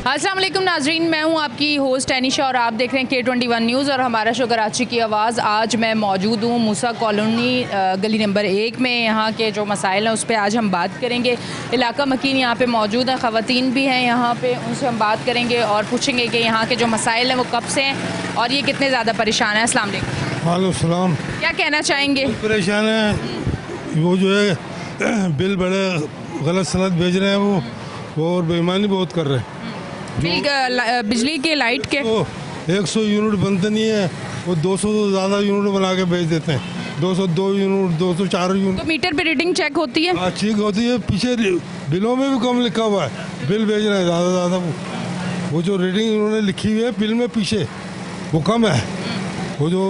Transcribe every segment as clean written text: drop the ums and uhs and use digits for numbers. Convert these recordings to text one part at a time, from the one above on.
अस्सलाम वालेकुम नाजरीन, मैं हूं आपकी होस्ट एनिशा और आप देख रहे हैं K21 न्यूज़ और हमारा शो कराची की आवाज़। आज मैं मौजूद हूं मूसा कॉलोनी गली नंबर 1 में। यहां के जो मसाइल हैं उस पर आज हम बात करेंगे। इलाका मकीन यहां पे मौजूद हैं, ख़वातीन भी हैं यहां पे, उनसे हम बात करेंगे और पूछेंगे कि यहां के जो मसाइल हैं वो कब से हैं और ये कितने ज़्यादा परेशान हैं। अस्सलाम वालेकुम। वालेकुम सलाम। क्या कहना चाहेंगे? परेशान है, वो जो है बिल बड़े गलत सनद भेज रहे हैं वो और बेईमानी बहुत कर रहे हैं। बिजली के लाइट के तो 100 यूनिट बनते नहीं है, वो 200 से ज़्यादा यूनिट बना के भेज देते हैं। 202 यूनिट, 204 यूनिट। तो मीटर पे रीडिंग चेक होती है? हाँ, ठीक होती है। पीछे बिलों में भी कम लिखा हुआ है, बिल भेज रहे हैं ज़्यादा। वो जो रीडिंग उन्होंने लिखी हुई है बिल में पीछे वो कम है, वो जो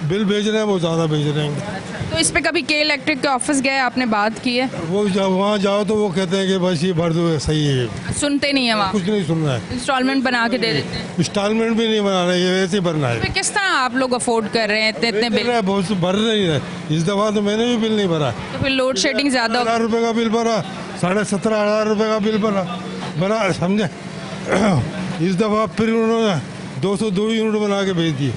बिल भेज रहे हैं वो ज़्यादा भेज रहे हैं। तो इस पे कभी के इलेक्ट्रिक के ऑफिस गए, आपने बात की है? वो जब वहाँ जाओ तो वो कहते हैं कि बस ये भर दो, सही है। सुनते नहीं है वहाँ? कुछ नहीं सुन रहा है। इंस्टॉलमेंट बना के दे देते हैं? इंस्टॉलमेंट भी नहीं बना रहे, ये वैसे ही भरना है। तो किस तरह आप लोग अफोर्ड कर रहे हैं इतने बिल? बहुत भर नहीं रहे। इस दफ़ा तो मैंने भी बिल नहीं भरा। तो फिर लोड शेडिंग ज़्यादा? 1,000 रुपये का बिल भरा, 17,500 रुपये का बिल भरा समझे। इस दफ़ा फिर उन्होंने 202 यूनिट बना के भेज दिए,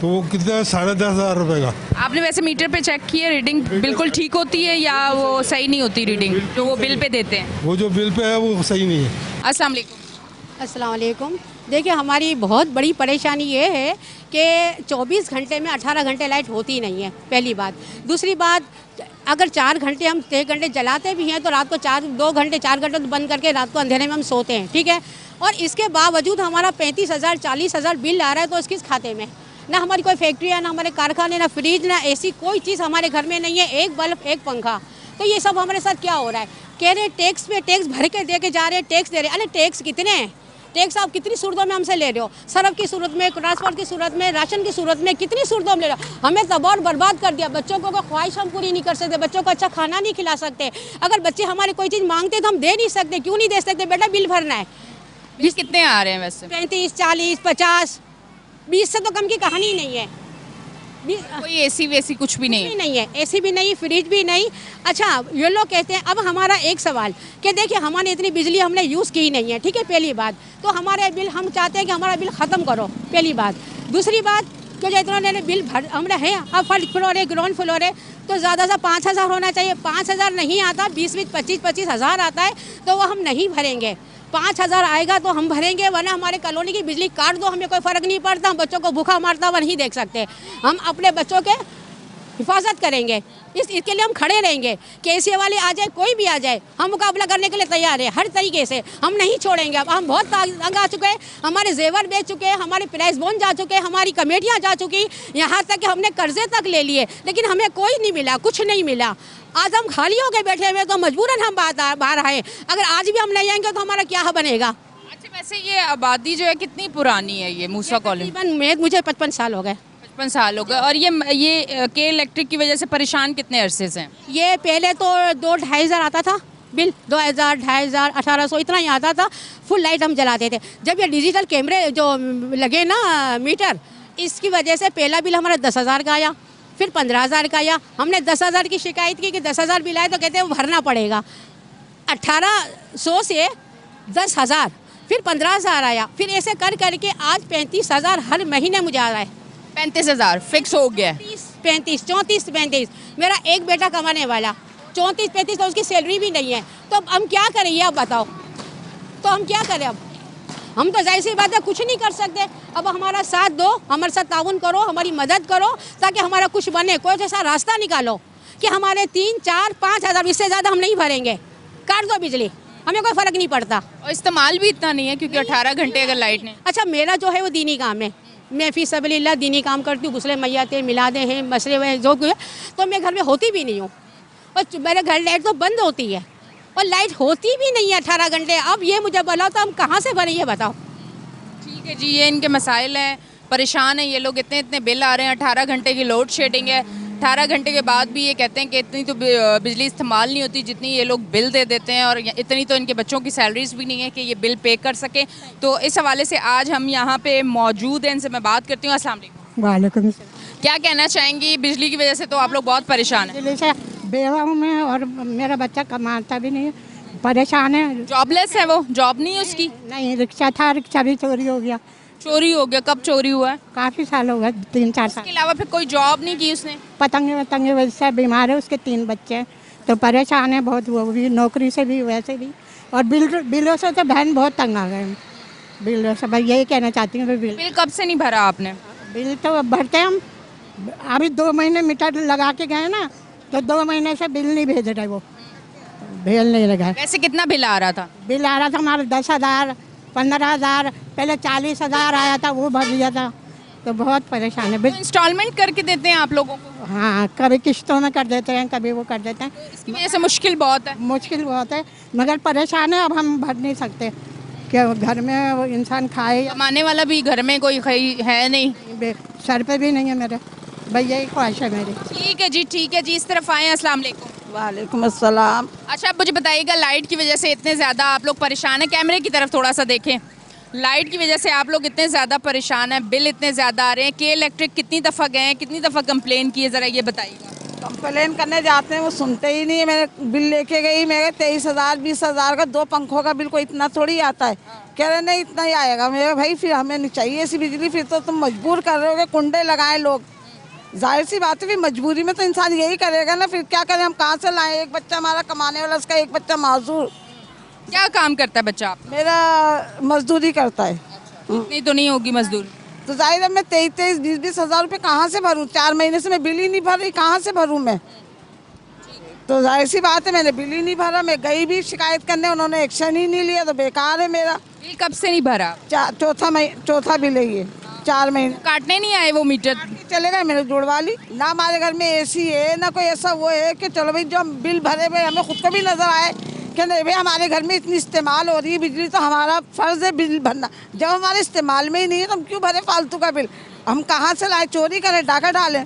तो वो कितना 10,500 रुपये का। आपने वैसे मीटर पे चेक किया, रीडिंग बिल्कुल ठीक होती है या वो सही नहीं होती रीडिंग जो वो बिल पे देते हैं? वो जो बिल पे है वो सही नहीं है। अस्सलाम वालेकुम। अस्सलाम वालेकुम। देखिए, हमारी बहुत बड़ी परेशानी ये है कि 24 घंटे में 18 घंटे लाइट होती नहीं है, पहली बात। दूसरी बात, अगर 4 घंटे हम 6 घंटे जलाते भी हैं तो रात को 2 घंटे 4 घंटे तो बंद करके रात को अंधेरे में हम सोते हैं, ठीक है। और इसके बावजूद हमारा 35,000 40,000 बिल आ रहा है, तो किस खाते में? ना हमारी कोई फैक्ट्री है, ना हमारे कारखाने, ना फ्रिज, ना एसी, कोई चीज़ हमारे घर में नहीं है। एक बल्ब, एक पंखा। तो ये सब हमारे साथ क्या हो रहा है? कह रहे टैक्स पे टैक्स भर के दे के जा रहे हैं, टैक्स दे रहे हैं। अरे टैक्स कितने हैं? टैक्स आप कितनी सूरतों में हमसे ले रहे हो? सरफ की सूरत में, ट्रांसपोर्ट की सूरत में, राशन की सूरत में, कितनी सूरतों में ले रहे हो? हमें तबाह और बर्बाद कर दिया। बच्चों को ख्वाहिश हम पूरी नहीं कर सकते, बच्चों को अच्छा खाना नहीं खिला सकते। अगर बच्चे हमारे कोई चीज़ मांगते तो हम दे नहीं सकते। क्यों नहीं दे सकते? बेटा बिल भरना है। बिल कितने आ रहे हैं वैसे? 35, 40, 50, 20 से तो कम की कहानी नहीं है। कोई एसी वेसी कुछ भी नहीं है, एसी भी नहीं, फ्रिज भी नहीं। अच्छा, ये लोग कहते हैं, अब हमारा एक सवाल कि देखिए हमारे इतनी बिजली हमने यूज़ की नहीं है, ठीक है, पहली बात। तो हमारे बिल, हम चाहते हैं कि हमारा बिल ख़त्म करो, पहली बात। दूसरी बात, जो इतना बिल भर हमारे हैं, अब फर्स्ट फ्लोर है, ग्राउंड फ्लोर है, तो ज़्यादा से 5,000 होना चाहिए। 5,000 नहीं आता, 20-20, 25-25 हज़ार आता है, तो वो हम नहीं भरेंगे। 5,000 आएगा तो हम भरेंगे, वरना हमारे कॉलोनी की बिजली काट दो, हमें कोई फ़र्क नहीं पड़ता। हम बच्चों को भूखा मारता हुआ नहीं देख सकते। हम अपने बच्चों के हिफाजत करेंगे, इसके लिए हम खड़े रहेंगे। कैसे वाले आ जाए, कोई भी आ जाए, हम मुकाबला करने के लिए तैयार है, हर तरीके से हम नहीं छोड़ेंगे। अब हम बहुत तंग आ चुके हैं, हमारे जेवर बेच चुके हैं, हमारे प्राइस बॉन्ड जा चुके हैं, हमारी कमेटियाँ जा चुकी, यहाँ तक कि हमने कर्जे तक ले लिए, लेकिन हमें कोई नहीं मिला, कुछ नहीं मिला। आज हम खाली होकर बैठे हुए, तो मजबूरन हम बाहर आए। अगर आज भी हम नहीं आएंगे तो हमारा क्या बनेगा? अच्छा, वैसे ये आबादी जो है कितनी पुरानी है ये मूसा कॉलोनी? मुझे 55 साल हो गए। 55 साल हो गए। और ये के इलेक्ट्रिक की वजह से परेशान कितने अरसे से हैं? ये पहले तो 2-2.5 हज़ार आता था बिल, 2,000, 2,500, 1,800 इतना ही आता था। फुल लाइट हम जलाते थे। जब ये डिजिटल कैमरे जो लगे ना मीटर, इसकी वजह से पहला बिल हमारा 10,000 का आया, फिर 15,000 का आया। हमने 10,000 की शिकायत की कि 10,000 बिल आए, तो कहते हैं वो भरना पड़ेगा। 1,800 से 10,000, फिर 15,000 आया, फिर ऐसे कर करके आज 35,000 हर महीने मुझे आ रहा है। 35,000 फिक्स हो गया? 35, 34, 35। मेरा एक बेटा कमाने वाला, 34-35, तो उसकी सैलरी भी नहीं है। तो अब हम क्या करें, ये आप बताओ, तो हम क्या करें? अब हम तो जाहिर सी बात है कुछ नहीं कर सकते। अब हमारा साथ दो, हमारे साथ ताउन करो, हमारी मदद करो, ताकि हमारा कुछ बने। कोई ऐसा रास्ता निकालो कि हमारे 3, 4, 5 हज़ार, इससे ज़्यादा हम नहीं भरेंगे। काट दो बिजली, हमें कोई फ़र्क नहीं पड़ता। और इस्तेमाल भी इतना नहीं है, क्योंकि 18 घंटे अगर लाइट नहीं। अच्छा, मेरा जो है वो दीनी काम है, मैं फ़ी सबीलिल्लाह दीनी काम करती हूँ। गुस्ले मैयाते, मिलादे हैं, मसले हुए जो कुछ है, तो मैं घर में होती भी नहीं हूँ। और मेरे घर लाइट तो बंद होती है, और लाइट होती भी नहीं है 18 घंटे। अब ये मुझे बोला तो हम कहाँ से भरें, ये बताओ। ठीक है जी, ये इनके मसाइल हैं, परेशान हैं ये लोग। इतने बिल आ रहे हैं, 18 घंटे की लोड शेडिंग है। 18 घंटे के बाद भी ये कहते हैं कि इतनी तो बिजली इस्तेमाल नहीं होती जितनी ये लोग बिल दे देते हैं, और इतनी तो इनके बच्चों की सैलरीज भी नहीं है कि ये बिल पे कर सकें। तो इस हवाले से आज हम यहाँ पे मौजूद हैं, इनसे मैं बात करती हूँ। अस्सलाम वालेकुम। वालेकुम। क्या कहना चाहेंगी? बिजली की वजह से तो आप लोग बहुत परेशान हैं। बेवा हूँ मैं, और मेरा बच्चा कमाता भी नहीं है। परेशान है। जॉबलेस है वो, जॉब नहीं है उसकी? नहीं, रिक्शा था, रिक्शा भी चोरी हो गया। चोरी हो गया? कब चोरी हुआ है? काफ़ी साल हो गए, 3-4 साल। इसके अलावा फिर कोई जॉब नहीं की उसने? पतंगे वजह से बीमार है, उसके 3 बच्चे हैं, तो परेशान है बहुत, वो भी नौकरी से भी वैसे भी। और बिलों से तो बहन बहुत तंग आ गए हैं। बिलों से भाई यही कहना चाहती हूँ, बिल कब से नहीं भरा आपने? बिल तो अब भरते हैं हम। अभी 2 महीने मीटर लगा के गए ना, तो 2 महीने से बिल नहीं भेज रहे वो, बिल नहीं लगा। वैसे कितना बिल आ रहा था? बिल आ रहा था हमारा 10,000, 15,000, पहले 40,000 आया था, वो भर दिया था। तो बहुत परेशान है। तो इंस्टॉलमेंट करके देते हैं आप लोगों को? हाँ, कभी किस्तों में कर देते हैं, कभी वो कर देते हैं। इसकी वजह से मुश्किल बहुत है। मुश्किल बहुत है, मगर परेशान है। अब हम भर नहीं सकते कि घर में वो इंसान खाए। कमाने वाला भी घर में कोई है नहीं। सर पे भी नहीं है मेरे, भाई यही ख्वाहिश है मेरी। ठीक है जी, ठीक है जी, इस तरफ आए। अस्सलाम वालेकुम। वालेकुम अस्सलाम। अच्छा, आप मुझे बताइएगा, लाइट की वजह से इतने ज़्यादा आप लोग परेशान हैं, कैमरे की तरफ थोड़ा सा देखें। लाइट की वजह से आप लोग इतने ज़्यादा परेशान हैं, बिल इतने ज़्यादा आ रहे हैं। के इलेक्ट्रिक कितनी दफ़ा गए हैं, कितनी दफ़ा कंप्लेन की है, ज़रा ये बताइएगा। कंप्लेन करने जाते हैं, वो सुनते ही नहीं है। मैंने बिल लेके गई, मेरे 23,000 20,000 का 2 पंखों का बिल, कोई इतना थोड़ी आता है। कह रहे नहीं इतना ही आएगा। मेरे भाई फिर हमें नहीं चाहिए ऐसी बिजली, फिर तो तुम मजबूर कर रहे हो कि कुंडे लगाएं लोग। जाहिर सी बात है, फिर मजबूरी में तो इंसान यही करेगा ना। फिर क्या करें, हम कहाँ से लाएं? एक बच्चा हमारा कमाने वाला, उसका एक बच्चा माजूर। क्या काम करता है बच्चा आप? मेरा मजदूरी करता है। नहीं तो नहीं होगी मजदूरी। तो जाहिर है मैं 23-23, 20-20 हज़ार रुपये कहाँ से भरूँ? 4 महीने से मैं बिल ही नहीं भर रही, कहाँ से भरूँ मैं? तो जाहिर सी बात है, मैंने बिल ही नहीं भरा। मैं गई भी शिकायत करने, उन्होंने एक्शन ही नहीं लिया, तो बेकार है मेरा। बिल कब से नहीं भरा? चौथा बिल है ये, 4 महीने। काटने नहीं आए वो मीटर? चले गए, मैंने जुड़वा ली ना। हमारे घर में एसी है ना, कोई ऐसा वो है कि चलो भाई जो हम बिल भरे हुए, हमें खुद को भी नजर आए कि नहीं भाई हमारे घर में इतनी इस्तेमाल हो रही है बिजली, तो हमारा फर्ज है बिल भरना। जब हमारे इस्तेमाल में ही नहीं है तो हम क्यों भरे फालतू का बिल? हम कहाँ से लाए? चोरी करें, डाका डालें?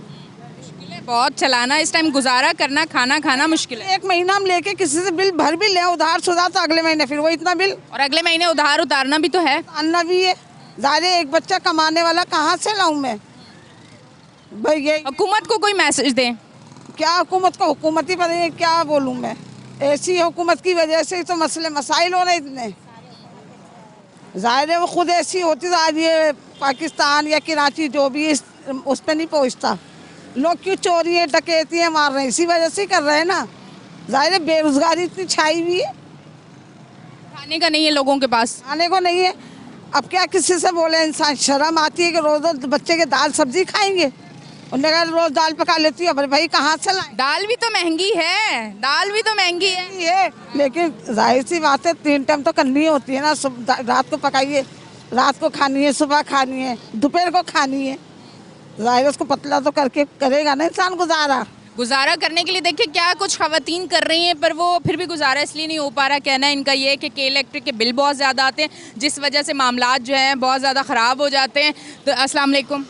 बहुत चलाना इस टाइम, गुजारा करना, खाना खाना मुश्किल है। 1 महीना हम लेके किसी से बिल भर भी लें उधार सुधार, तो अगले महीने फिर वो इतना बिल। और अगले महीने उधार उतारना भी तो है। अन्ना भी है, ज़ाहिर है एक बच्चा कमाने वाला, कहाँ से लाऊं मैं भाई? ये हुकूमत को कोई मैसेज दें। क्या हुकूमत को? हुकूमत ही पता नहीं क्या बोलूं मैं। ऐसी हुकूमत की वजह से तो मसले मसाइल हो रहे इतने। ज़ाहिर है वो खुद ऐसी होती तो आज ये पाकिस्तान या कराची जो भी उस पर नहीं पहुंचता। लोग क्यों चोरियाँ डकैतियाँ मार रहे हैं? इसी वजह से ही कर रहे हैं ना। ज़ाहिर है बेरोजगारी इतनी छाई हुई है, खाने का नहीं है लोगों के पास। खाने को नहीं है। अब क्या किसी से बोले? इंसान शर्म आती है कि रोज़ रोज़ बच्चे के दाल सब्जी खाएंगे। उन्होंने कहा रोज़ दाल पका लेती है, भाई कहाँ से लाएं? दाल भी तो महंगी है, दाल भी तो महंगी है। ये लेकिन जाहिर सी बात है 3 टाइम तो करनी होती है ना। रात को पकाइए, रात को खानी है, सुबह खानी है, दोपहर को खानी है। जाहिर उसको पतला तो करके करेगा ना इंसान गुजारा करने के लिए। देखिए क्या कुछ खवातीन कर रही हैं, पर वो फिर भी गुजारा इसलिए नहीं हो पा रहा। कहना है इनका ये है कि इलेक्ट्रिक के बिल बहुत ज़्यादा आते हैं, जिस वजह से मामलात जो हैं बहुत ज़्यादा ख़राब हो जाते हैं। तो अस्सलाम वालेकुम,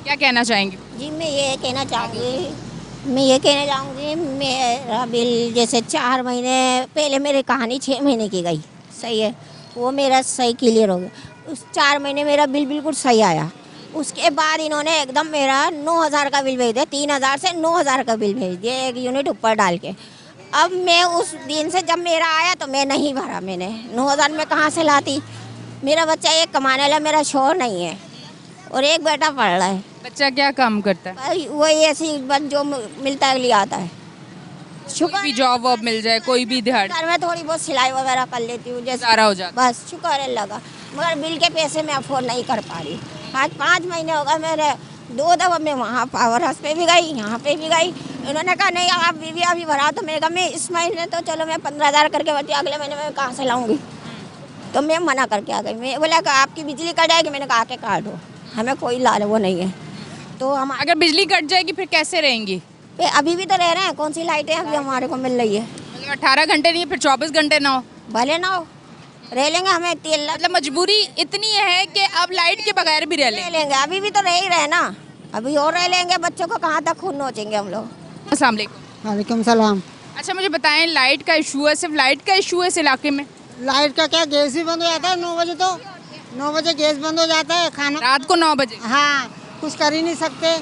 क्या कहना चाहेंगे? जी मैं ये कहना चाहूँगी मेरा बिल जैसे 4 महीने पहले मेरी कहानी 6 महीने की गई, सही है, वो मेरा सही क्लियर हो गया। उस 4 महीने मेरा बिल बिल्कुल सही आया। उसके बाद इन्होंने एकदम मेरा 9,000 का बिल भेज दिया, 3,000 से 9,000 का बिल भेज दिया, 1 यूनिट ऊपर डाल के। अब मैं उस दिन से जब मेरा आया तो मैं नहीं भरा। मैंने 9,000 में कहाँ से लाती? मेरा बच्चा एक कमाने वाला, मेरा शोहर नहीं है, और एक बेटा पढ़ रहा है। बच्चा क्या काम करता है? भाई वही ऐसी बस जो मिलता है ले आता है। शुक्र भी जॉब वॉब मिल जाए, कोई भी दिहाड़ी, घर में थोड़ी बहुत सिलाई वगैरह कर लेती हूँ, जैसे गुजारा हो जाता। बस शुक्र है लगा। मगर बिल के पैसे मैं अफोर्ड नहीं कर पा रही। आज 5 महीने हो गए मेरे, 2 दफ़ा मैं वहाँ पावर हाउस पे भी गई, यहाँ पे भी गई। उन्होंने कहा नहीं आप बीवी अभी भरा, तो मैंने कहा मैं इस महीने तो चलो मैं 15,000 करके बची, अगले महीने में कहाँ से लाऊंगी? तो मैं मना करके आ गई। मैं बोला कि आपकी बिजली कट जाएगी, मैंने कहा आके काटो, हमें कोई लाल वो नहीं है। तो हम अगर बिजली कट जाएगी फिर कैसे रहेंगी? अभी भी तो रह रहे हैं, कौन सी लाइटें अभी हमारे को मिल रही है? मतलब 18 घंटे नहीं, फिर 24 घंटे ना हो? भले ना हो, रह लेंगे। हमें तेल मतलब मजबूरी इतनी है कि अब लाइट के बगैर भी रह रह लेंगे, अभी भी तो रह ही रहे ना, अभी और रह लेंगे। बच्चों को कहाँ तक खून नोचेंगे हम लोग। अस्सलाम वालेकुम। वालेकुम सलाम। अच्छा मुझे बताएं, लाइट का इशू है, सिर्फ लाइट का इशू है इस इलाके में? लाइट का क्या, गैस ही बंद हो जाता है 9 बजे, तो 9 बजे गैस बंद हो जाता है। खाना रात को 9 बजे? हाँ, कुछ कर ही नहीं सकते।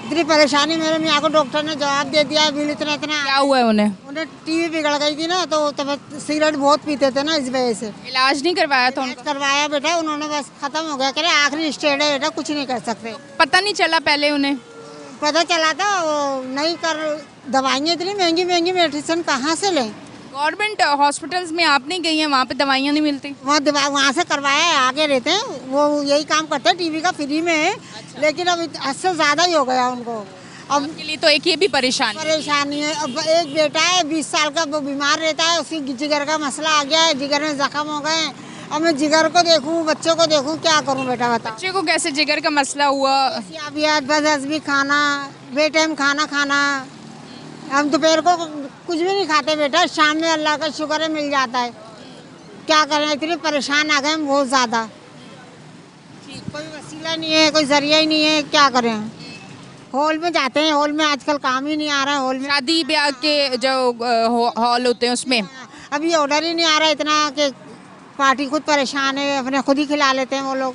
इतनी परेशानी, मेरे मियाँ को डॉक्टर ने जवाब दे दिया बिल इतना इतना। क्या हुआ है उन्हें? उन्हें टीवी बिगड़ गई थी ना, तो तब सिगरेट बहुत पीते थे ना, इस वजह से इलाज नहीं करवाया था उनका? करवाया बेटा उन्होंने, बस खत्म हो गया, कह रहे आखिरी स्टेज है बेटा, कुछ नहीं कर सकते। पता नहीं चला पहले उन्हें? पता चला था वो नहीं कर, दवाइयाँ इतनी महंगी महंगी मेडिसिन कहाँ से लें। गवर्नमेंट हॉस्पिटल्स में आप नहीं गई हैं, वहाँ पे दवाइयाँ नहीं मिलती? वहाँ से करवाया है, आगे रहते हैं वो, यही काम करते हैं, टीवी का फ्री में है। लेकिन अब इससे ज़्यादा ही हो गया उनको। अब आपके लिए तो एक ये भी परेशानी है। अब एक बेटा है 20 साल का, वो बीमार रहता है, उसकी जिगर का मसला आ गया है, जिगर में जख्म हो गए। अब मैं जिगर को देखूं, बच्चों को देखूं, क्या करूं बेटा बता। बच्चे को कैसे जिगर का मसला हुआ? बस भी खाना, बे टाइम खाना खाना। हम दोपहर को कुछ भी नहीं खाते बेटा, शाम में अल्लाह का शुक्र है मिल जाता है। क्या करें, इतने परेशान आ गए हम बहुत ज़्यादा। कोई वसीला नहीं है, कोई जरिया ही नहीं है, क्या करें। हॉल में जाते हैं, हॉल में आजकल काम ही नहीं आ रहा है। हॉल में शादी ब्याह के जो हॉल होते हैं उसमें अभी ऑर्डर ही नहीं आ रहा इतना कि पार्टी खुद परेशान है, अपने खुद ही खिला लेते हैं वो लोग।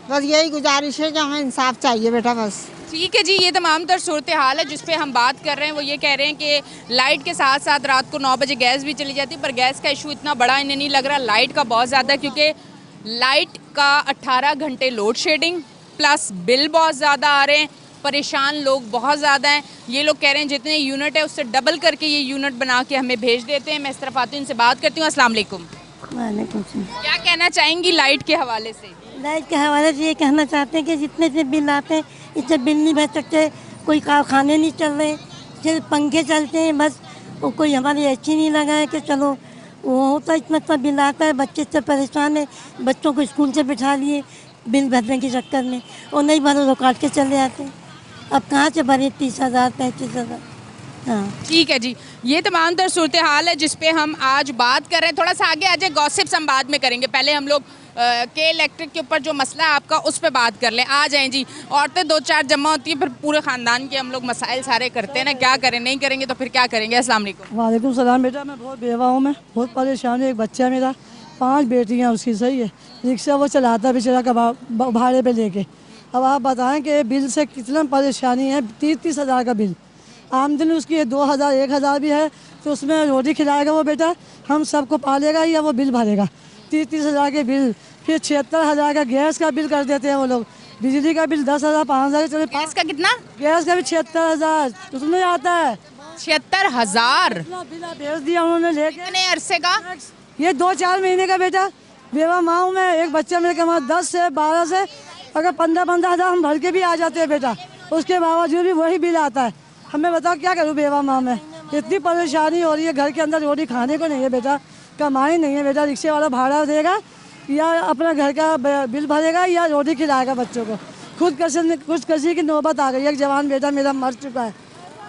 बस यही गुजारिश है कि हमें इंसाफ चाहिए बेटा, बस। ठीक है जी, ये तमाम तर सूरत हाल है जिस पे हम बात कर रहे हैं। वो ये कह रहे हैं कि लाइट के साथ साथ रात को 9 बजे गैस भी चली जाती है, पर गैस का इशू इतना बड़ा इन्हें नहीं लग रहा, लाइट का बहुत ज़्यादा, क्योंकि लाइट का 18 घंटे लोड शेडिंग प्लस बिल बहुत ज़्यादा आ रहे हैं। परेशान लोग बहुत ज़्यादा हैं। ये लोग कह रहे हैं जितने यूनिट है उससे डबल करके ये यूनिट बना के हमें भेज देते हैं। मैं इस तरफ आती हूँ, इनसे बात करती हूँ। अस्सलाम वालेकुम। क्या कहना चाहेंगी लाइट के हवाले से? लाइट के हवाले से ये कहना चाहते हैं कि जितने से बिल आते हैं इतने बिल नहीं भर सकते, कोई कारखाने नहीं चल रहे, सिर्फ पंखे चलते हैं बस। वो कोई हमारी एसी नहीं लगा है कि चलो वो होता, इतना बिल आता है, बच्चे से परेशान है, बच्चों को स्कूल से बिठा लिए बिल भरने के चक्कर में, और नहीं भरो तो काट के चले आते हैं। अब कहाँ से भरे 30,000 35,000? हाँ ठीक है जी, ये तमाम तर सूरत हाल है जिस पे हम आज बात कर रहे हैं। थोड़ा सा आगे आ जाए, गॉसिप्स हम बाद में करेंगे, पहले हम लोग के इलेक्ट्रिक के ऊपर जो मसला है आपका उस पे बात कर लें। आ जाएं जी, औरतें 2-4 जमा होती हैं, फिर पूरे ख़ानदान के हम लोग मसाइल सारे करते हैं ना, क्या करें, नहीं करेंगे तो फिर क्या करेंगे। अस्सलाम वालेकुम। वालेकुम सलाम। बेटा मैं बहुत बेवा हूँ, मैं बहुत परेशान हूँ। एक बच्चा मेरा, 5 बेटियाँ उसकी, सही है, रिक्शा वो चलाता बेचारा का भाड़े पे लेके। अब आप बताएं कि बिल से कितना परेशानी है। 30-30 हज़ार का बिल, आमदनी उसकी 2,000 1,000 भी है, तो उसमें रोटी खिलाएगा वो बेटा, हम सबको पालेगा या वो बिल भरेगा? 30-30 हज़ार के बिल, फिर 76,000 का गैस का बिल कर देते हैं वो लोग, बिजली का बिल 10,000 5,000 चले। गैस का कितना? गैस का भी 76,000 उसमें आता है। 76,000 बिल भेज दिया उन्होंने लेके। कितने अरसे का? ये 2-4 महीने का बेटा। बेवा माँ हूँ मैं, एक बच्चा मेरे कमा 10 से 12 से, अगर 15-15 हज़ार हम भर के भी आ जाते हैं बेटा, उसके बावजूद भी वही बिल आता है। हमें बताओ क्या करूँ बेवा माँ में, इतनी परेशानी हो रही है। घर के अंदर रोटी खाने को नहीं है बेटा, कमाई नहीं है बेटा, रिक्शे वाला भाड़ा देगा या अपना घर का बिल भरेगा या रोटी खिलाएगा बच्चों को। खुदकशी की नौबत आ गई। एक जवान बेटा मेरा मर चुका है,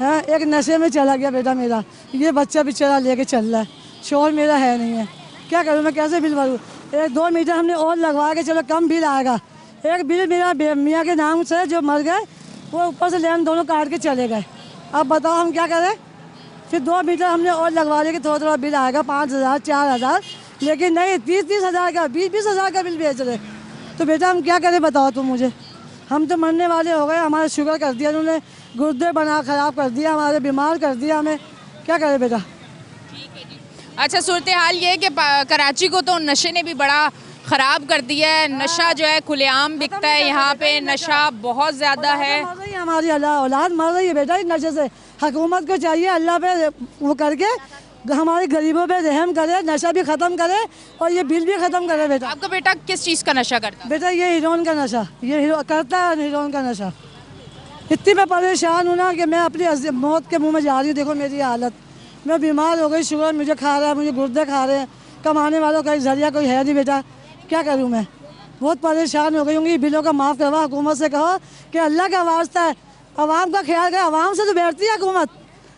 हाँ, एक नशे में चला गया बेटा मेरा, ये बच्चा बेचारा लेके चल रहा है, शोर मेरा है नहीं है, क्या करूँ मैं, कैसे बिल भरूँ? 1-2 मीटर हमने और लगवा के चलो कम बिल आएगा। एक बिल मेरा मियाँ के नाम से जो मर गए, वो ऊपर से लेन दोनों काट के चले गए। अब बताओ हम क्या करें? फिर 2 मीटर हमने और लगवा लिया कि थोड़ा बिल आएगा 5,000 4,000, लेकिन नहीं, 30-30 हज़ार का 20-20 हज़ार का बिल भेज रहे। तो बेटा हम क्या करें बताओ तुम मुझे? हम तो मरने वाले हो गए, हमारा शुगर कर दिया उन्होंने, गुर्दे बना ख़राब कर दिया, हमारे बीमार कर दिया, हमें क्या करें बेटा? अच्छा, सूरत हाल ये है कि कराची को तो नशे ने भी बड़ा ख़राब कर दिया है। नशा जो है खुलेआम बिकता है यहाँ पे, नशा बहुत ज़्यादा है। हमारी औलाद मर रही है बेटा इस नशे से। हुकूमत को चाहिए अल्लाह पे वो करके हमारे गरीबों पे रहम करे, नशा भी ख़त्म करे और ये बिल भी ख़त्म करे बेटा। आपका बेटा किस चीज़ का नशा करता है? बेटा ये हीरोइन का नशा, ये करता है हीरोइन का नशा। इतनी मैं परेशान हूँ ना कि मैं अपनी मौत के मुँह में जा रही हूँ। देखो मेरी हालत, मैं बीमार हो गई, शुगर मुझे खा रहा है, मुझे गुर्दे खा रहे हैं, कमाने वालों का जरिया कोई है नहीं बेटा, क्या करूँ मैं? बहुत परेशान हो गई हूँ। बिलों का माफ़ करवा, हुकूमत से कहो कि अल्लाह का वास्ता है आवाम का ख्याल करे। आवाम से तो बैठती है हुकूमत,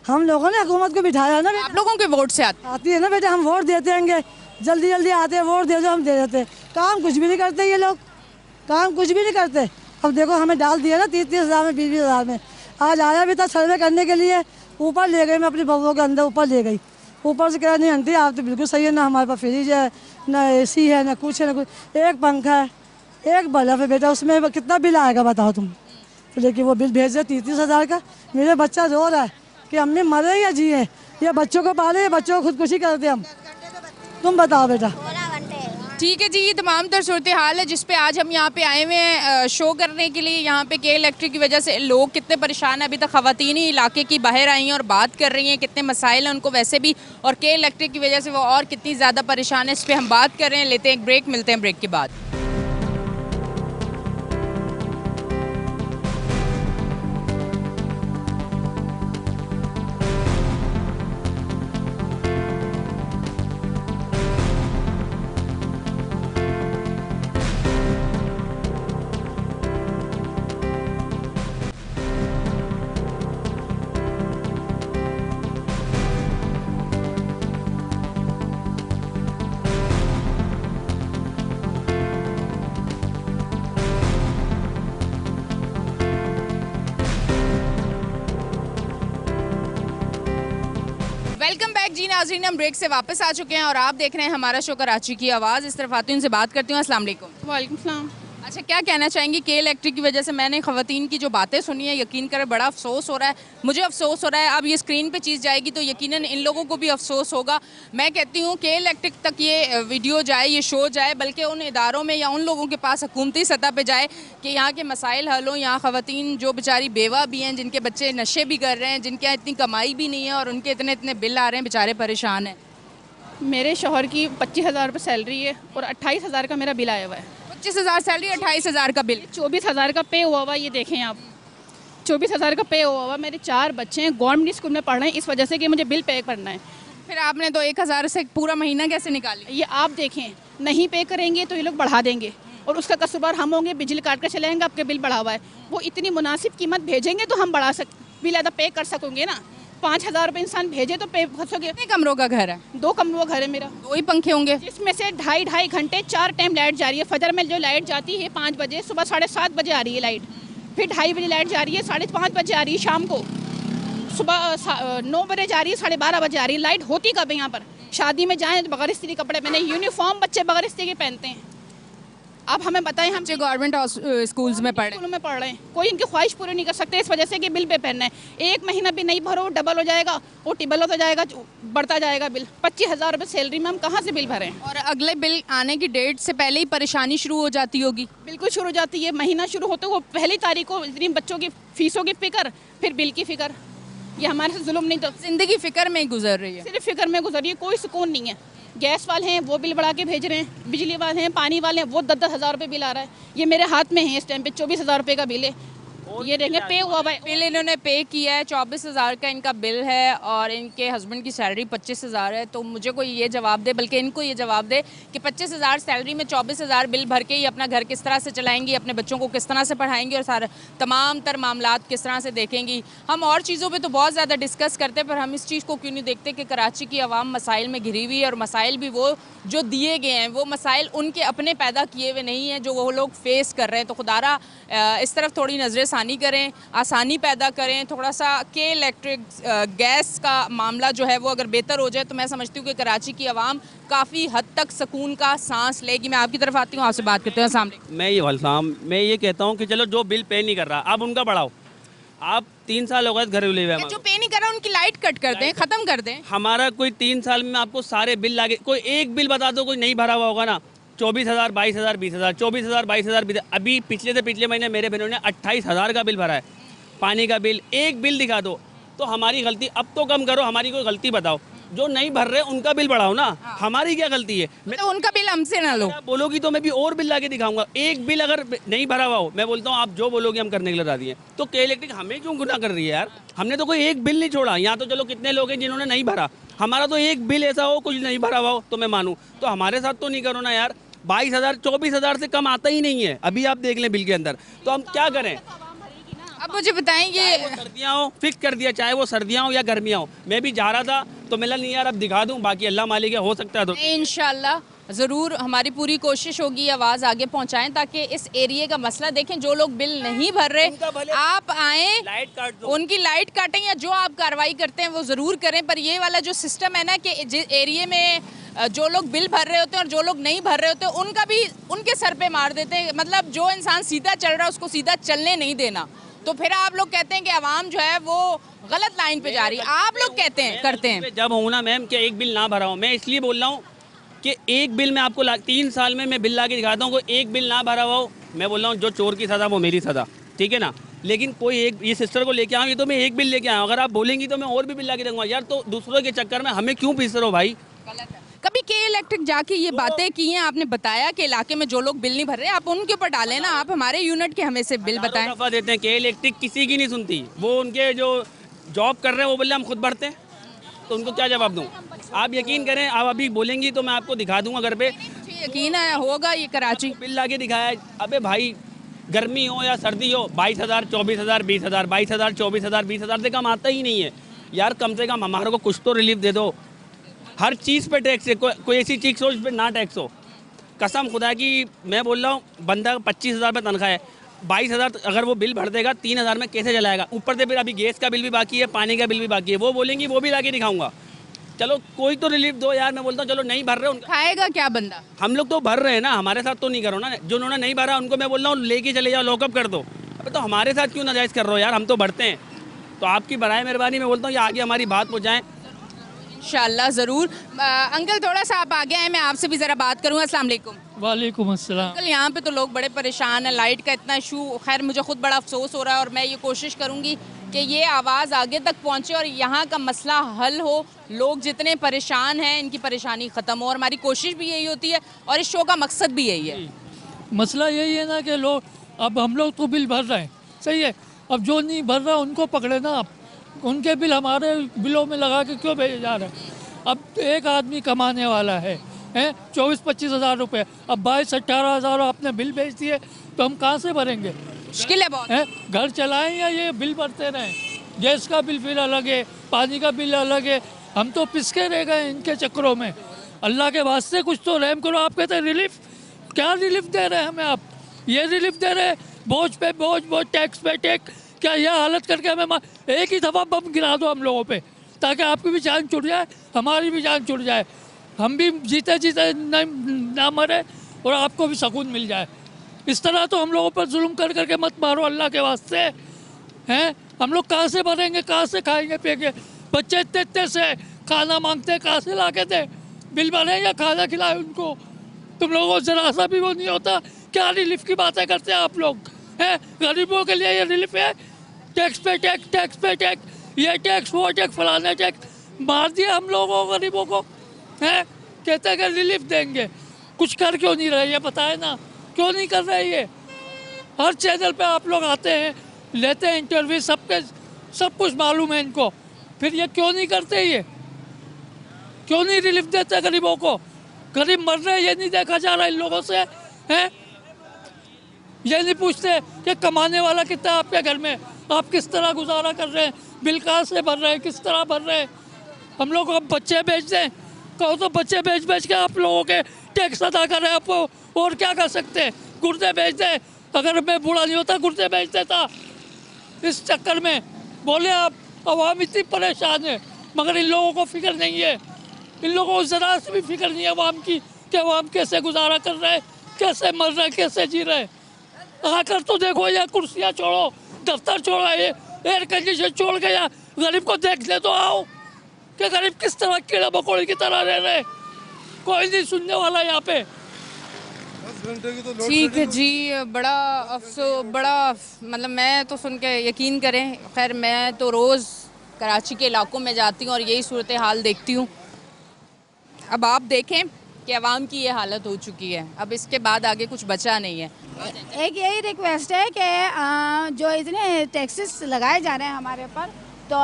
हम लोगों ने हुकूमत को बिठाया ना। आप लोगों के वोट से आती है ना बेटा, हम वोट देते हैं, जल्दी जल्दी आते हैं, वोट दे दो, हम दे देते। काम कुछ भी नहीं करते ये लोग, काम कुछ भी नहीं करते। अब देखो हमें डाल दिया ना 30-30 हज़ार में, 20-20 हज़ार में। आज आया भी था सर्वे करने के लिए, ऊपर ले गई, मैं अपनी बबुओं के अंदर ऊपर ले गई, ऊपर से कह नहीं आंटी आप तो बिल्कुल सही है, ना हमारे पास फ्रिज है, ना एसी है, ना कुछ है, ना कुछ, एक पंखा है, एक बल्ब है बेटा, उसमें कितना बिल आएगा बताओ तुम? लेकिन वो बिल भेज दे 30,000 का। मेरे बच्चा रो रहा है कि अम्मी मरे या जिए, ये बच्चों को पाले या बच्चों को खुदकुशी करते हम। तुम बताओ बेटा। ठीक है जी, ये तमाम तर सूरत हाल है जिस पे आज हम यहाँ पे आए हुए हैं शो करने के लिए। यहाँ पे के इलेक्ट्रिक की वजह से लोग कितने परेशान हैं। अभी तक ख़वातीन ही इलाके की बाहर आई हैं और बात कर रही हैं कितने मसाइल हैं उनको वैसे भी, और के इलेक्ट्रिक की वजह से वो और कितनी ज़्यादा परेशान है, इस पर हम बात कर रहे हैं। लेते हैं एक ब्रेक, मिलते हैं ब्रेक के बाद। वेलकम बैक जी नाज़रीन, हम ब्रेक से वापस आ चुके हैं और आप देख रहे हैं हमारा शो कराची की आवाज़। इस तरफ आती हूँ, उनसे बात करती हूँ। अस्सलाम वालेकुम। वालेकुम सलाम। अच्छा, क्या कहना चाहेंगी के इलेक्ट्रिक की वजह से? मैंने ख़वातीन की जो बातें सुनी है, यकीन करें बड़ा अफसोस हो रहा है, मुझे अफसोस हो रहा है। अब ये स्क्रीन पे चीज़ जाएगी तो यकीनन इन लोगों को भी अफसोस होगा। मैं कहती हूँ के इलेक्ट्रिक तक ये वीडियो जाए, ये शो जाए, बल्कि उन इदारों में या उन लोगों के पास हुकूमती सतह पर जाए कि यहाँ के मसाइल हल हों। यहाँ ख़वातीन जो बेचारी बेवा भी हैं, जिनके बच्चे नशे भी कर रहे हैं, जिनके यहाँ इतनी कमाई भी नहीं है और उनके इतने इतने बिल आ रहे हैं, बेचारे परेशान हैं। मेरे शौहर की 25,000 रुपये सैलरी है और 28,000 का मेरा बिल आया हुआ है। 25,000 सैलरी, 28,000 का बिल। 24,000 का पे हुआ हुआ, ये देखें आप, 24,000 का पे हुआ हुआ। मेरे 4 बच्चे हैं, गवर्नमेंट स्कूल में पढ़ रहे हैं, इस वजह से कि मुझे बिल पे करना है। फिर आपने तो 1,000 से पूरा महीना कैसे निकाली? ये आप देखें, नहीं पे करेंगे तो ये लोग बढ़ा देंगे और उसका कसूरवार हम होंगे। बिजली काट कर चलेंगे, आपके बिल बढ़ा हुआ है। वो इतनी मुनासिब कीमत भेजेंगे तो हम बढ़ा बिल अदा पे कर सकोगे ना। 5,000 रुपये इंसान भेजे तो पे कर सकोगे। कितने कमरों का घर है? 2 कमरों का घर है मेरा। 2 ही पंखे होंगे? जिसमें से 2.5 घंटे 4 टाइम लाइट जा रही है। फजर में जो लाइट जाती है 5 बजे, सुबह 7:30 बजे आ रही है लाइट, फिर 2:30 बजे लाइट जा रही है, 5:30 बजे आ रही है शाम को, सुबह 9 बजे जा रही है, 12:30 बजे आ रही है। लाइट होती कब है यहाँ पर? शादी में जाएँ तो बगैर इस्त्री कपड़े पहने, यूनिफॉर्म बच्चे बगैर इस्त्री के पहनते हैं। अब हमें बताएं, हम गवर्नमेंट स्कूल्स में पढ़े, स्कूलों में पढ़ रहे हैं, कोई इनकी ख्वाहिश पूरी नहीं कर सकते इस वजह से कि बिल पे पहनना है। 1 महीना भी नहीं भरो डबल हो जाएगा, वो टिबल होता जाएगा, बढ़ता जाएगा बिल। 25,000 रुपये सैलरी में हम कहाँ से बिल भरें? और अगले बिल आने की डेट से पहले ही परेशानी शुरू हो जाती होगी। बिल्कुल शुरू हो जाती है। महीना शुरू होते वो पहली तारीख को इतनी बच्चों की फीसों की फिक्र, फिर बिल की फिक्र। ये हमारे से जुल्म नहीं, तो जिंदगी फिक्र में ही गुजर रही है, सिर्फ फिक्र में गुजर रही है, कोई सुकून नहीं है। गैस वाले हैं वो बिल बढ़ा के भेज रहे हैं, बिजली वाले हैं, पानी वाले हैं, वो 10,000 रुपये बिल आ रहा है। ये मेरे हाथ में है इस टाइम पे 24,000 रुपये का बिल है। ये देखें पे हुआ भाई, बिल इन्होंने पे किया है, 24,000 का इनका बिल है और इनके हस्बैंड की सैलरी 25,000 है। तो मुझे कोई ये जवाब दे, बल्कि इनको ये जवाब दे कि 25,000 सैलरी में 24,000 बिल भर के ही अपना घर किस तरह से चलाएंगी, अपने बच्चों को किस तरह से पढ़ाएंगी और सारे तमाम तर मामलात किस तरह से देखेंगी। हम और चीज़ों पर तो बहुत ज़्यादा डिस्कस करते हैं, पर हम इस चीज़ को क्यों नहीं देखते कि कराची की आवाम मसाइल में घिरी हुई है और मसाइल भी वो जो दिए गए हैं, वो मसाइल उनके अपने पैदा किए हुए नहीं हैं जो वो लोग फेस कर रहे हैं। तो खुदारा इस तरफ थोड़ी नज़रसानी करें, आसानी पैदा करें। थोड़ा सा के इलेक्ट्रिक गैस का मामला जो है वो अगर बेहतर हो जाए तो मैं समझती हूँ कि कराची की आवाम काफ़ी हद तक सुकून का सांस लेगी। मैं आपकी तरफ आती हूँ, आपसे बात करते हैं। अस्सलाम वालेकुम। मैं ये कहता हूँ कि चलो जो बिल पे नहीं कर रहा आप उनका बढ़ाओ। आप 3 साल हो गए घर ले हुए, जो पे नहीं कर रहा उनकी लाइट कट कर दें, ख़त्म कर दें। हमारा कोई 3 साल में आपको सारे बिल लागे, कोई एक बिल बता दो कोई नहीं भरा हुआ होगा ना। 24,000, 22,000, 20,000, 24,000, 22,000, 20,000। अभी पिछले से पिछले महीने मेरे बहनों ने 28,000 का बिल भरा है, पानी का बिल। एक बिल दिखा दो तो हमारी गलती, अब तो कम करो, हमारी कोई गलती बताओ। जो नहीं भर रहे उनका बिल बढ़ाओ ना, हमारी क्या गलती है? तो उनका बिल हमसे ना लो। बोलोगी तो मैं भी और बिल लाके दिखाऊंगा। एक बिल अगर नहीं भरा हुआ हो, मैं बोलता हूँ आप जो बोलोगे हम करने के लिए राजी हैं। तो के इलेक्ट्रिक हमें क्यों गुनाह कर रही है यार? हमने तो कोई एक बिल नहीं छोड़ा। यहाँ तो चलो कितने लोग हैं जिन्होंने नहीं भरा, हमारा तो एक बिल ऐसा हो कुछ नहीं भरा हुआ हो तो मैं मानूँ, तो हमारे साथ तो नहीं करो ना यार। 22,000 24,000 से कम आता ही नहीं है। अभी आप देख लें बिल के अंदर, तो हम क्या करें? अब मुझे बताएंगे, सर्दियाँ हो फिक्स कर दिया, चाहे वो सर्दियाँ हो या गर्मियाँ हो। मैं भी जा रहा था तो मिला नहीं यार, अब दिखा दूं, बाकी अल्लाह मालिक है, हो सकता है तो इंशाल्लाह ज़रूर हमारी पूरी कोशिश होगी आवाज़ आगे पहुंचाएं ताकि इस एरिया का मसला देखें। जो लोग बिल नहीं भर रहे आप आएँ, लाइट काट दो, उनकी लाइट काटें या जो आप कार्रवाई करते हैं वो ज़रूर करें। पर ये वाला जो सिस्टम है ना कि जिस एरिया में जो लोग बिल भर रहे होते हैं और जो लोग नहीं भर रहे होते उनका भी उनके सर पे मार देते हैं। मतलब जो इंसान सीधा चल रहा है उसको सीधा चलने नहीं देना, तो फिर आप लोग कहते हैं कि आवाम जो है वो गलत लाइन पे जा रही है, आप लोग कहते हैं करते हैं। जब हूँ ना मैम कि एक बिल ना भरा हूँ, मैं इसलिए बोल रहा हूँ कि एक बिल मैं आपको 3 साल में मैं बिल ला के दिखाता हूँ, कोई एक बिल ना भरा हुआ हो, मैं बोल रहा हूँ जो चोर की सज़ा वो मेरी सज़ा, ठीक है ना। लेकिन कोई एक ये सिस्टर को लेके आऊँ, ये तो मैं एक बिल लेके आया हूँ, अगर आप बोलेंगी तो मैं और भी बिल ला के दूंगा यार। तो दूसरों के चक्कर में हमें क्यों पीस रहे हो भाई। कभी के इलेक्ट्रिक जाके ये बातें की हैं, आपने बताया कि इलाके में जो लोग बिल नहीं भर रहे आप उनके ऊपर डालें ना, आप हमारे यूनिट के हमें से बिल बताएं। दफा देते हैं कि इलेक्ट्रिक किसी की नहीं सुनती, वो उनके जो जॉब कर रहे हैं वो बोले हम खुद भरते हैं, तो उनको क्या जवाब दूँ। आप यकीन करें, आप अभी बोलेंगी तो मैं आपको दिखा दूंगा घर पे, यकीन है होगा ये कराची। बिल ला के दिखाया। अबे भाई गर्मी हो या सर्दी हो, 22,000 24,000 20,000 22,000 24,000 20,000 से कम आता ही नहीं है यार। कम से कम हमारे को कुछ तो रिलीफ दे दो। हर चीज़ पे टैक्स है, कोई ऐसी चीज़ हो जिस पे ना टैक्स हो। कसम खुदा की मैं बोल रहा हूँ, बंदा 25,000 पे तनख्वाह है, 22,000 अगर वो बिल भर देगा 3,000 में कैसे चलाएगा। ऊपर से फिर अभी गैस का बिल भी बाकी है, पानी का बिल भी बाकी है, वो बोलेंगी वो भी ला के दिखाऊंगा। चलो कोई तो रिलीफ दो यार। मैं बोलता हूँ चलो नहीं भर रहे उनका खाएगा क्या बंदा। हम लोग तो भर रहे हैं ना, हमारे साथ तो नहीं करो ना। जो उन्होंने नहीं भरा उनको मैं बोल रहा हूँ लेके चले जाओ, लॉकअप कर दो। अबे तो हमारे साथ क्यों नाजायज़ कर रहे हो यार, हम तो भरते हैं। तो आपकी बराए मेहरबानी मैं बोलता हूँ ये आगे हमारी बात पहुँचाएँ इंशाल्लाह ज़रूर। अंकल थोड़ा सा आप आगे आए, मैं आपसे भी ज़रा बात करूँगा। अस्सलाम वालेकुम। वालेकुम अस्सलाम। अंकल यहाँ पे तो लोग बड़े परेशान हैं, लाइट का इतना इशू। खैर मुझे खुद बड़ा अफसोस हो रहा है और मैं ये कोशिश करूँगी कि ये आवाज़ आगे तक पहुँचे और यहाँ का मसला हल हो। लोग जितने परेशान हैं इनकी परेशानी ख़त्म हो, और हमारी कोशिश भी यही होती है और इस शो का मकसद भी यही है। मसला यही है ना कि लोग, अब हम लोग तो बिल भर रहे हैं, सही है, अब जो नहीं भर रहा उनको पकड़े ना आप, उनके बिल हमारे बिलों में लगा के क्यों भेजे जा रहे हैं। अब एक आदमी कमाने वाला है 24-25 हज़ार रुपये, अब 22-18 हज़ार आपने बिल भेज दिए तो हम कहाँ से भरेंगे। मुश्किल है बहुत। घर चलाएं या ये बिल भरते रहें। गैस का बिल फिर अलग है, पानी का बिल अलग है, हम तो पिसके रह गए इनके चक्करों में। अल्लाह के वास्ते कुछ तो रहम करो। आप कहते हैं रिलीफ, क्या रिलीफ दे रहे हैं हमें आप। ये रिलीफ दे रहे हैं, बोझ पे बोझ, टैक्स पे टैक्स। क्या यह हालत करके हमें एक ही दफ़ा बम गिरा दो हम लोगों पे, ताकि आपकी भी जान छुट जाए, हमारी भी जान छुट जाए, हम भी जीते जीते ना मरे और आपको भी सुकून मिल जाए। इस तरह तो हम लोगों पर जुल्म कर करके मत मारो अल्लाह के वास्ते। हैं हम लोग कहाँ से भरेंगे, कहाँ से खाएंगे पिएंगे। बच्चे इतने इतने से खाना मांगते हैं, कहाँ से ला के दें। बिल भरें या खाना खिलाए उनको। तुम लोगों को जरा सा भी वो नहीं होता। क्या रिलीफ की बातें करते हैं आप लोग। हैं गरीबों के लिए ये रिलीफ है, टैक्स पे टैक्स, टैक्स पे टैक्स, ये टैक्स वो टैक्स फलाना टैक्स। मार दिया हम लोगों को, गरीबों को। हैं कहते हैं कि रिलीफ देंगे, कुछ कर क्यों नहीं रहे ये बताए ना, क्यों नहीं कर रहे ये। हर चैनल पे आप लोग आते हैं, लेते हैं इंटरव्यू, सबके सब कुछ मालूम है इनको, फिर ये क्यों नहीं करते, ये क्यों नहीं रिलीफ देते गरीबों को। गरीब मर रहे ये नहीं देखा जा रहा इन लोगों से। हैं ये नहीं पूछते कि कमाने वाला कितना है आपके घर में, आप किस तरह गुजारा कर रहे हैं, बिल कहाँ से भर रहे हैं, किस तरह भर रहे हैं। हम लोग अब बच्चे बेच दें, कहो तो बच्चे बेच बेच के आप लोगों के टैक्स अदा कर रहे हैं। आप और क्या कर सकते हैं, गुर्दे बेच दें। अगर मैं बूढ़ा नहीं होता गुर्दे बेच देता। इस चक्कर में बोले आप, अवाम इतनी परेशान है, मगर इन लोगों को फिक्र नहीं है। इन लोगों को ज़रा से भी फिक्र नहीं है अवाम की, कि अवाम कैसे गुजारा कर रहे हैं, कैसे मर रहे हैं, कैसे जी रहे हैं। आकर तो देखो, या कुर्सियाँ छोड़ो, दफ्तर छोड़ो, ये एयर कंडीशन छोड़ के या गरीब को देखने तो आओ कि गरीब किस तरह कीड़ा मकोड़े की तरह रह रहे। कोई नहीं सुनने वाला यहाँ पे। ठीक है जी, बड़ा अफसोस, बड़ा मतलब मैं तो सुन के यकीन करें। खैर मैं तो रोज़ कराची के इलाकों में जाती हूँ और यही सूरत हाल देखती हूँ। अब आप देखें कि अवाम की ये हालत हो चुकी है, अब इसके बाद आगे कुछ बचा नहीं है। एक यही रिक्वेस्ट है कि जो इतने टैक्सेस लगाए जा रहे हैं हमारे ऊपर, तो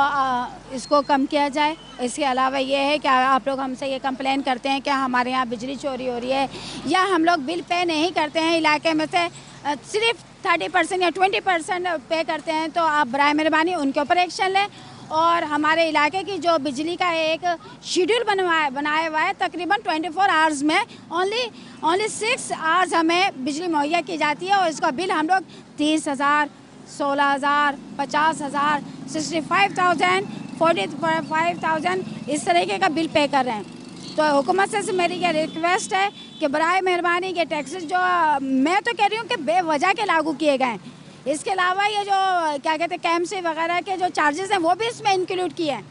इसको कम किया जाए। इसके अलावा ये है कि आप लोग हमसे ये कंप्लेन करते हैं कि हमारे यहाँ बिजली चोरी हो रही है, या हम लोग बिल पे नहीं करते हैं, इलाके में से सिर्फ 30% या 20% पे करते हैं, तो आप बराए मेहरबानी उनके ऊपर एक्शन लें। और हमारे इलाके की जो बिजली का एक शेड्यूल बनाया हुआ है, तकरीबन 24 आवर्स में ओनली 6 आवर्स हमें बिजली मुहैया की जाती है, और इसका बिल हम लोग 30,000, 16,000, 50,000, 65,000, 45,000 इस तरीके का बिल पे कर रहे हैं। तो हुकूमत से मेरी ये रिक्वेस्ट है कि बराए मेहरबानी के टैक्सेस जो मैं तो कह रही हूँ कि बेवजह के लागू किए गए हैं, इसके अलावा ये जो क्या कहते हैं कैम्पसी वगैरह के जो चार्जेस हैं वो भी इसमें इंक्लूड किए हैं।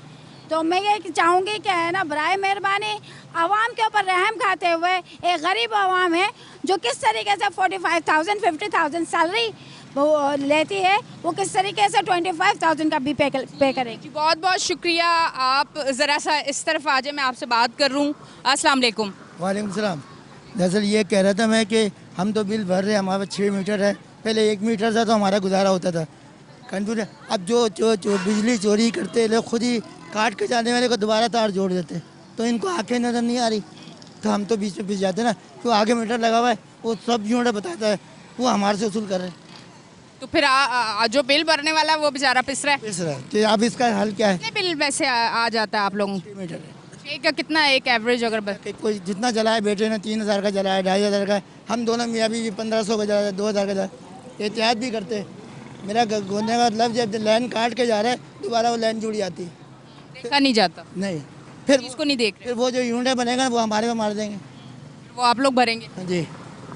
तो मैं ये चाहूँगी कि है ना, बराए मेहरबानी आवाम के ऊपर रहम खाते हुए, एक गरीब आवाम है जो किस तरीके से 45,000 50,000 सैलरी वो लेती है, वो किस तरीके से 25,000 का भी पे करेगी। बहुत बहुत शुक्रिया। आप ज़रा सा इस तरफ आ जाए, मैं आपसे बात कर रूँ। अस्सलाम वालेकुम। वालेकुम सलाम। दरअसल ये कह रहा था मैं कि हम तो बिल भर रहे हैं, हमारे 6 मीटर है, पहले 1 मीटर था तो हमारा गुजारा होता था कंफ्यूजन। अब जो बिजली चोरी करते लोग खुद ही काट के जाने वाले को दोबारा तार जोड़ देते, तो इनको आंखें नज़र नहीं आ रही, तो हम तो बीच में पिस जाते ना। तो आगे मीटर लगा हुआ है, वो सब यूनिट बताता है, वो हमारे से वसूल कर रहे हैं। तो फिर जो बिल भरने वाला है वो बेचारा पिस रहा है। तो अब इसका हल क्या है? कितने बिल वैसे आ जाता है आप लोगों को? 6 मीटर है। 6 का कितना एक एवरेज अगर कोई जितना जलाए, बेटे ने 3,000 का जलाया, 2,500 का, हम दोनों मियाँ बीवी 1,500 का जलाया, 2,000 का जलाया, एहतियात भी करते। मेरा गोने का मतलब जब लाइन काट के जा रहा है दोबारा वो लाइन जुड़ जाती है, देखा नहीं जाता। नहीं फिर इसको नहीं देख रहे, फिर वो जो यूनिट बनेगा वो हमारे में मार देंगे, वो आप लोग भरेंगे। जी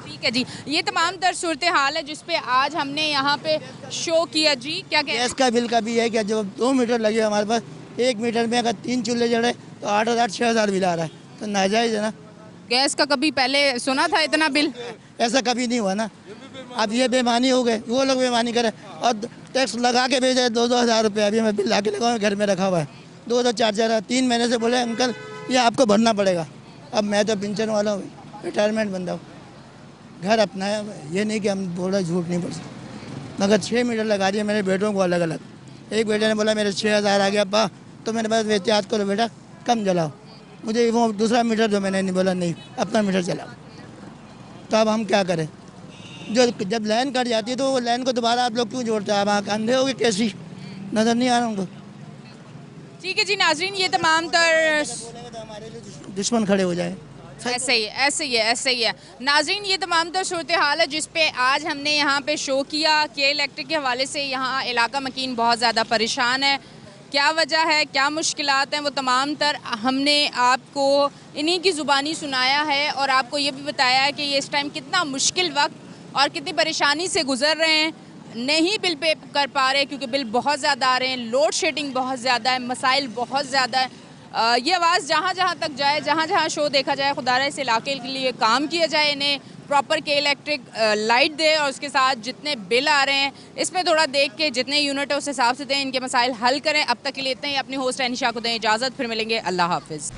ठीक है जी, ये तमाम तर सूरत हाल है जिस पे आज हमने यहाँ पे शो किया। जी क्या कह रहे हैं? गैस का बिल का भी है कि जो 2 मीटर लगे हमारे पास, 1 मीटर में अगर 3 चूल्हे जड़े तो 8,000 6,000 बिल आ रहा है, तो नाजायज़ है ना। गैस का कभी पहले सुना था इतना बिल? ऐसा कभी नहीं हुआ ना। अब ये बेईमानी हो गए, वो लोग बेईमानी करें और टैक्स लगा के भेजे 2-2 हज़ार रुपये। अभी मैं बिल ला के लगाऊँ, घर में रखा हुआ है 2-2 4-4 3 महीने से बोले अंकल ये आपको भरना पड़ेगा। अब मैं तो पेंशन वाला हूँ, रिटायरमेंट बंदा हूँ, घर अपना है, ये नहीं कि हम बोल रहे झूठ नहीं बोल सकते। मगर 6 मीटर लगा दिए मेरे बेटों को अलग अलग। एक बेटे ने बोला मेरे 6,000 आ गया अब्बा, तो मैंने बस एहतियात करो बेटा, कम जलाओ। मुझे वो दूसरा मीटर जो मैंने नहीं बोला, नहीं अपना मीटर चलाओ। तो अब हम क्या करें? जो जब लाइन कट जाती है तो वो लाइन को दोबारा आप लोग क्यों जोड़ते हैं? आप अंधे हो गए कैसी, नज़र नहीं आ रहा उनको? ठीक है जी नाजरीन, ये तमाम तर हमारे लिए दुश्मन खड़े हो जाए। ऐसे ही है, ऐसे ही है, ऐसे ही है। नाजरीन, ये तमाम तर सूरत हाल है जिस पे आज हमने यहाँ पे शो किया। के इलेक्ट्रिक के हवाले से यहाँ इलाका मकीन बहुत ज़्यादा परेशान है। क्या वजह है, क्या मुश्किलात हैं, वो तमाम तर हमने आपको इन्हीं की ज़ुबानी सुनाया है और आपको ये भी बताया है कि ये इस टाइम कितना मुश्किल वक्त और कितनी परेशानी से गुज़र रहे हैं। नहीं बिल पे कर पा रहे क्योंकि बिल बहुत ज़्यादा आ रहे हैं, लोड शेडिंग बहुत ज़्यादा है, मसाइल बहुत ज़्यादा है। ये आवाज़ जहाँ जहाँ तक जाए, जहाँ जहाँ शो देखा जाए, खुदारा इस इलाके के लिए काम किया जाए, इन्हें प्रॉपर के इलेक्ट्रिक लाइट दे और उसके साथ जितने बिल आ रहे हैं इसमें थोड़ा देख के जितने यूनिट है उस हिसाब से दें, इनके मसाइल हल करें। अब तक के लिए इतना ही। अपनी होस्ट एनिशा को दें इजाज़त, फिर मिलेंगे। अल्लाह हाफिज़।